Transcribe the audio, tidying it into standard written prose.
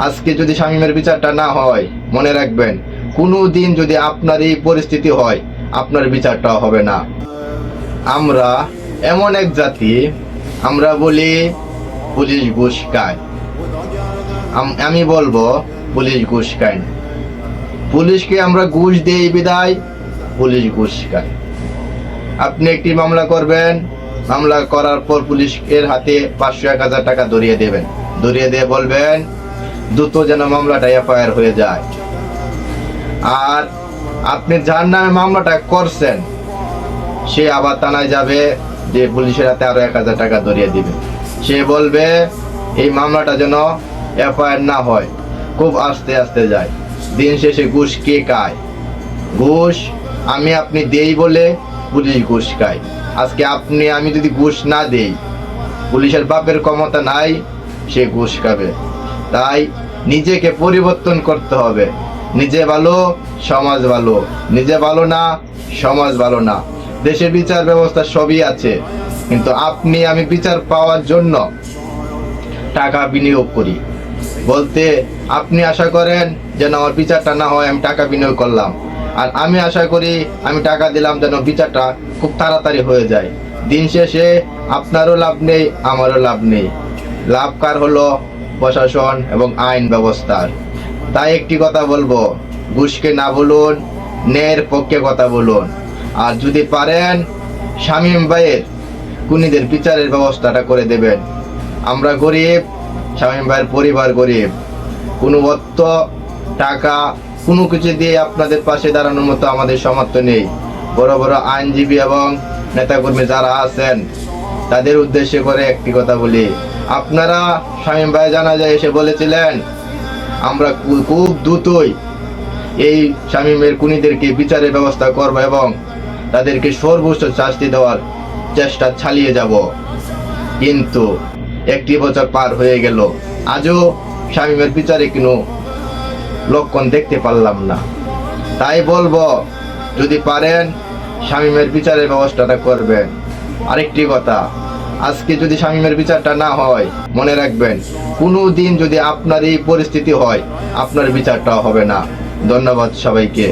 আজকে যদি শামীমের বিচারটা না হয়, মনে রাখবেন কোনো দিন যদি আপনার এই পরিস্থিতি হয়, আপনার বিচারটা হবে না। আমরা এমন এক জাতি, আমরা বলি পুলিশ ঘুষ খায়। আমি বলবো পুলিশ ঘুষ খায় না। পুলিশকে আমরা ঘুষ দেই বিদায় পুলিশ ঘুষ খায়। আপনি একটি মামলা করবেন, মামলা করার পর পুলিশের হাতে 500-1000 টাকা ধরিয়ে দেবেন, ধরিয়ে দিয়ে বলবেন দ্রুত যেন মামলাটা এফআইআর হয়ে যায়। আর আপনি যার নামে মামলাটা করছেন সে আবার থানায় যাবে, যে পুলিশের হাতে আরো 1000 টাকা ধরিয়ে দিবে। সে বলবে এই মামলাটা যেন এফআইআর না হয়, খুব আস্তে আস্তে যায়। দিন শেষে ঘুষ কে খায়? ঘুষ আপনি দেই বলে পুলিশ ঘুষ খায়। আজকে আমি যদি ঘুষ না দেই, পুলিশের বাপের ক্ষমতা নাই, সে ঘুষ খাবে। তাই নিজেকে পরিবর্তন করতে হবে। নিজে ভালো, সমাজ ভালো। নিজে ভালো না, সমাজ ভালো না। দেশে বিচার ব্যবস্থা সবই আছে, কিন্তু আমি বিচার পাওয়ার জন্য টাকা বিনিয়োগ করি। বলতে আপনি আশা করেন যেন আমার বিচারটা না হয়, আমি টাকা বিনিয়োগ করলাম। আর আমি আশা করি আমি টাকা দিলাম যেন বিচারটা খুব তাড়াতাড়ি হয়ে যায়। দিন শেষে আপনারও লাভ নেই, আমারও লাভ নেই। লাভ কার হলো? প্রশাসন এবং আইন ব্যবস্থার। তাই একটি কথা বলবো, ঘুষকে না বলুন, ন্যায়ের পক্ষে কথা বলুন। আর যদি পারেন শামীম ভাইয়ের খুনিদের বিচারের ব্যবস্থাটা করে দেবেন। আমরা গরিব, শামীম ভাইয়ের পরিবার গরিব, কোনো অর্থ টাকা কোনো কিছু দিয়ে আপনাদের পাশে দাঁড়ানোর মতো আমাদের সামর্থ্য নেই। বড় বড় আইনজীবী এবং নেতাকর্মী যারা আছেন তাদের উদ্দেশ্যে করে একটি কথা বলি, আপনারা শামীম ভাই জানাজায় এসে বলেছিলেন আমরা খুব দ্রুতই এই শামীমের খুনিদেরকে বিচারের ব্যবস্থা করব এবং তাদেরকে সর্বোচ্চ শাস্তি দেওয়ার চেষ্টা চালিয়ে যাব। কিন্তু 1 বছর পার হয়ে গেল, আজও শামীমের বিচারে কোনো লক্ষণ দেখতে পারলাম না। তাই বলবো যদি পারেন শামীমের বিচারের ব্যবস্থাটা করবেন। আরেকটি কথা, আজকে যদি শামীমের বিচারটা না হয়, মনে রাখবেন কোনো দিন যদি আপনার এই পরিস্থিতি হয়, আপনার বিচারটা হবে না। ধন্যবাদ সবাইকে।